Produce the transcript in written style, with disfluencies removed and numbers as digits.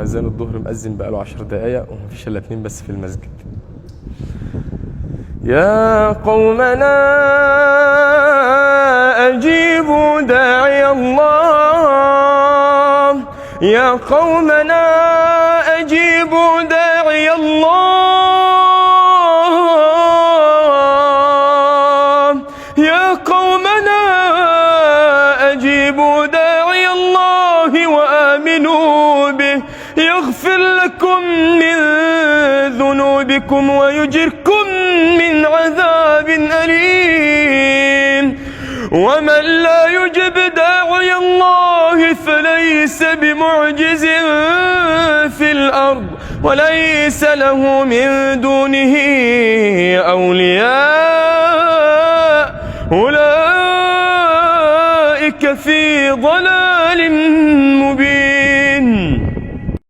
أذان الظهر مأذن بقاله 10 دقايق ومفيش إلا 2 بس في المسجد. يا قومنا أجيبوا داعي الله، يا قومنا أجيبوا داعي الله، يا قومنا أجيبوا داعي الله وآمنوا به يغفر لكم من ذنوبكم ويجركم من عذاب أليم. ومن لا يجب داعي الله فليس بمعجز في الأرض وليس له من دونه أولياء